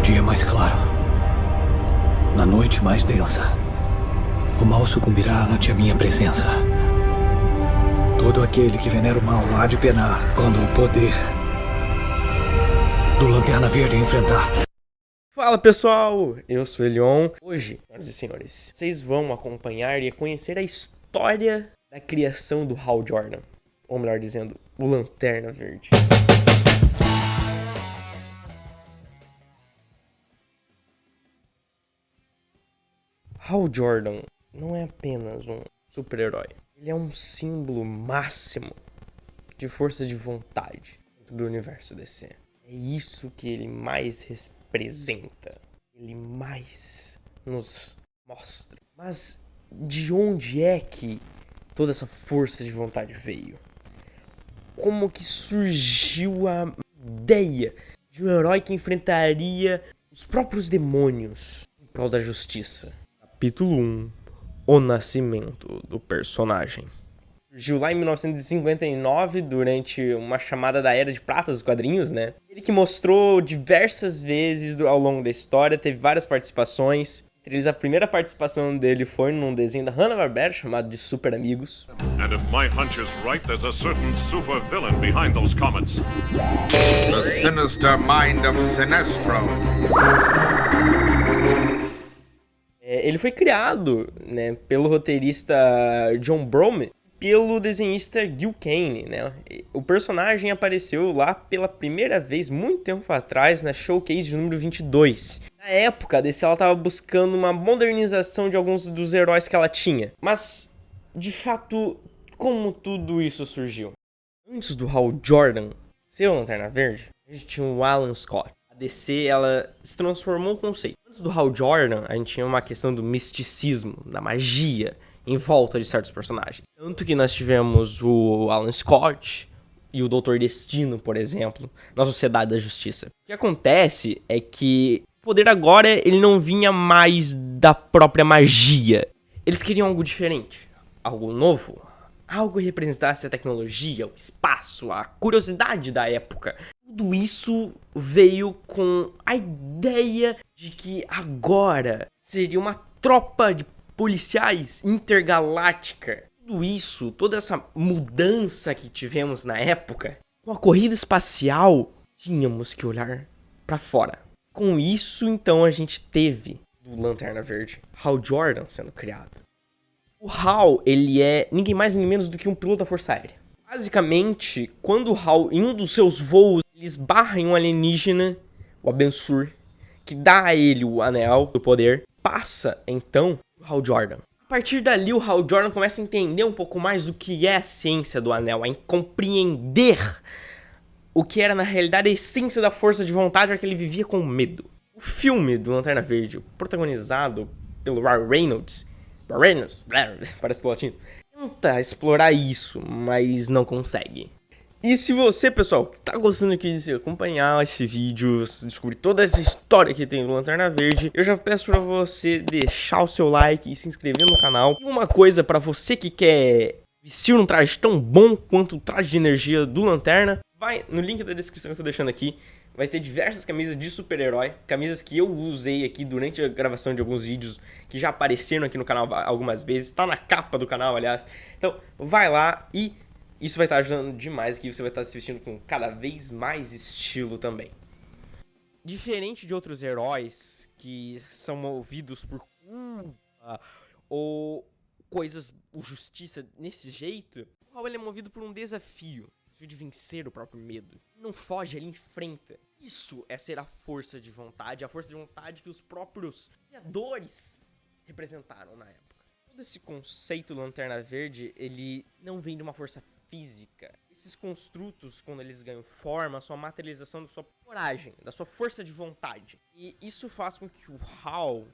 dia mais claro, na noite mais densa, o mal sucumbirá ante a minha presença. Todo aquele que venera o mal há de penar quando o poder do Lanterna Verde enfrentar. Fala pessoal, eu sou Elion. Hoje, senhoras e senhores, vocês vão acompanhar e conhecer a história da criação do Hal Jordan. Ou melhor dizendo, o Lanterna Verde. Hal Jordan não é apenas um super-herói. Ele é um símbolo máximo de força de vontade dentro do universo DC. É isso que ele mais representa. Ele mais nos mostra. Mas de onde é que toda essa força de vontade veio? Como que surgiu a ideia de um herói que enfrentaria os próprios demônios em prol da justiça? Capítulo 1. O nascimento do personagem. Surgiu lá em 1959, durante uma chamada da Era de Prata dos quadrinhos, né? Ele que mostrou diversas vezes ao longo da história, teve várias participações. Entre eles, a primeira participação dele foi num desenho da Hanna-Barbera, chamado de Super Amigos. And if my hunch is right, there's a certain super villain behind those comets. The sinister mind of Sinestro. Ele foi criado, né, pelo roteirista John Brome, pelo desenhista Gil Kane, né? O personagem apareceu lá pela primeira vez, muito tempo atrás, na Showcase de número 22. Na época, a DC ela estava buscando uma modernização de alguns dos heróis que ela tinha. Mas, de fato, como tudo isso surgiu? Antes do Hal Jordan ser o Lanterna Verde, a gente tinha o Alan Scott. A DC, ela se transformou o conceito. Antes do Hal Jordan, a gente tinha uma questão do misticismo, da magia, em volta de certos personagens. Tanto que nós tivemos o Alan Scott e o Doutor Destino, por exemplo, na Sociedade da Justiça. O que acontece é que o poder agora, ele não vinha mais da própria magia. Eles queriam algo diferente, algo novo, algo que representasse a tecnologia, o espaço, a curiosidade da época. Tudo isso veio com a ideia de que agora seria uma tropa de policiais intergaláctica. Tudo isso, toda essa mudança que tivemos na época, com a corrida espacial, tínhamos que olhar pra fora. Com isso, então, a gente teve o Lanterna Verde, Hal Jordan, sendo criado. O Hal, ele é ninguém mais nem menos do que um piloto da Força Aérea. Basicamente, quando o Hal, em um dos seus voos, ele esbarra em um alienígena, o Abensur, que dá a ele o anel do poder, passa, então, o Hal Jordan. A partir dali, o Hal Jordan começa a entender um pouco mais do que é a ciência do anel, a compreender o que era, na realidade, a essência da força de vontade, já que ele vivia com medo. O filme do Lanterna Verde, protagonizado pelo Ryan Reynolds, parece do latino, tenta explorar isso, mas não consegue. E se você, pessoal, tá gostando aqui de acompanhar esse vídeo, descobrir toda essa história que tem no Lanterna Verde, eu já peço pra você deixar o seu like e se inscrever no canal. E uma coisa pra você que quer vestir um traje tão bom quanto o traje de energia do Lanterna, vai no link da descrição que eu tô deixando aqui. Vai ter diversas camisas de super-herói, camisas que eu usei aqui durante a gravação de alguns vídeos que já apareceram aqui no canal algumas vezes. Tá na capa do canal, aliás. Então, vai lá e isso vai estar ajudando demais aqui. Você vai estar se vestindo com cada vez mais estilo também. Diferente de outros heróis que são movidos por culpa ou coisas, ou justiça nesse jeito, o Hal ele é movido por um desafio de vencer o próprio medo. Não foge, ele enfrenta. Isso é ser a força de vontade que os próprios criadores representaram na época. Todo esse conceito do Lanterna Verde, ele não vem de uma força física. Esses construtos, quando eles ganham forma, são a materialização da sua coragem, da sua força de vontade. E isso faz com que o Hal,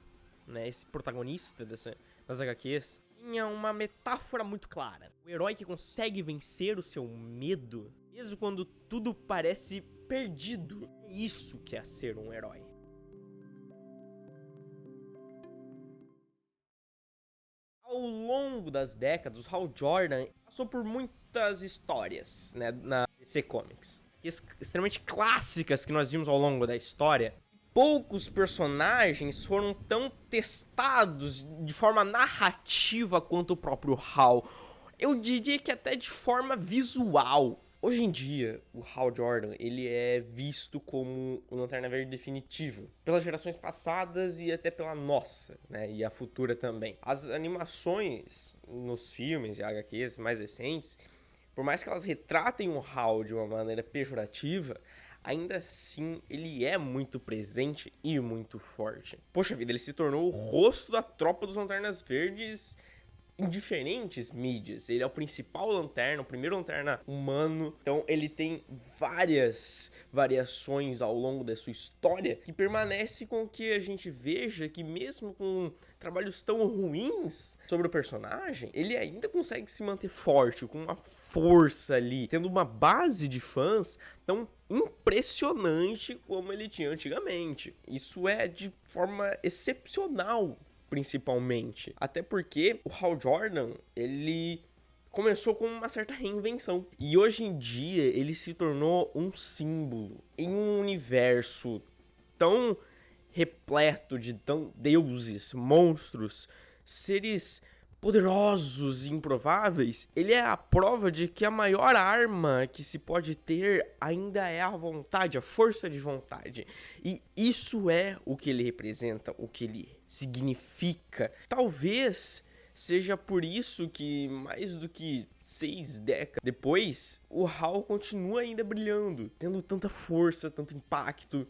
né, esse protagonista das HQs, tinha uma metáfora muito clara. O herói que consegue vencer o seu medo, mesmo quando tudo parece perdido. É isso que é ser um herói. Ao longo das décadas, o Hal Jordan passou por muitas histórias, né, na DC Comics. Extremamente clássicas que nós vimos ao longo da história, poucos personagens foram tão testados de forma narrativa quanto o próprio Hal. Eu diria que até de forma visual. Hoje em dia, o Hal Jordan, ele é visto como o Lanterna Verde definitivo, pelas gerações passadas e até pela nossa, né, e a futura também. As animações nos filmes e HQs mais recentes, por mais que elas retratem o Hal de uma maneira pejorativa, ainda assim ele é muito presente e muito forte. Poxa vida, ele se tornou o rosto da tropa dos Lanternas Verdes em diferentes mídias. Ele é o principal lanterna, o primeiro lanterna humano. Então ele tem várias variações ao longo da sua história que permanece com que a gente veja que mesmo com trabalhos tão ruins sobre o personagem, ele ainda consegue se manter forte, com uma força ali, tendo uma base de fãs tão impressionante como ele tinha antigamente. Isso é de forma excepcional, principalmente. Até porque o Hal Jordan, ele começou com uma certa reinvenção. E hoje em dia ele se tornou um símbolo em um universo tão repleto de deuses, monstros, seres poderosos e improváveis. Ele é a prova de que a maior arma que se pode ter ainda é a vontade, a força de vontade. E isso é o que ele representa, o que ele significa. Talvez seja por isso que, mais do que 6 décadas depois, o Hal continua ainda brilhando, tendo tanta força, tanto impacto.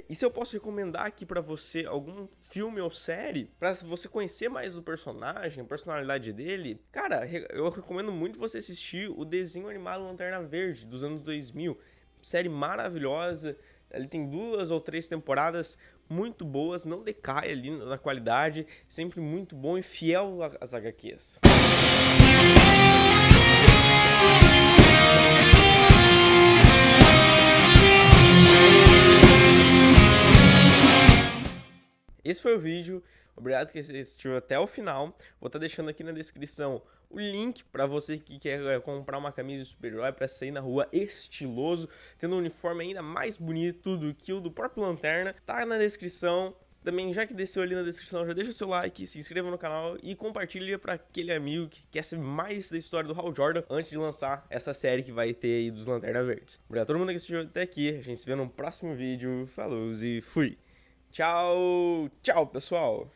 E se eu posso recomendar aqui pra você algum filme ou série, pra você conhecer mais do personagem, a personalidade dele, cara, eu recomendo muito você assistir o desenho animado Lanterna Verde, dos anos 2000. Série maravilhosa, ele tem 2 ou 3 temporadas muito boas, não decai ali na qualidade, sempre muito bom e fiel às HQs. Esse foi o vídeo, obrigado que você assistiu até o final. Vou estar deixando aqui na descrição o link para você que quer comprar uma camisa de super-herói para sair na rua estiloso, tendo um uniforme ainda mais bonito do que o do próprio Lanterna. Tá na descrição. Também, já que desceu ali na descrição, já deixa o seu like, se inscreva no canal e compartilha para aquele amigo que quer saber mais da história do Hal Jordan antes de lançar essa série que vai ter aí dos Lanterna Verdes. Obrigado a todo mundo que assistiu até aqui. A gente se vê no próximo vídeo. Falou e fui! Tchau, tchau, pessoal!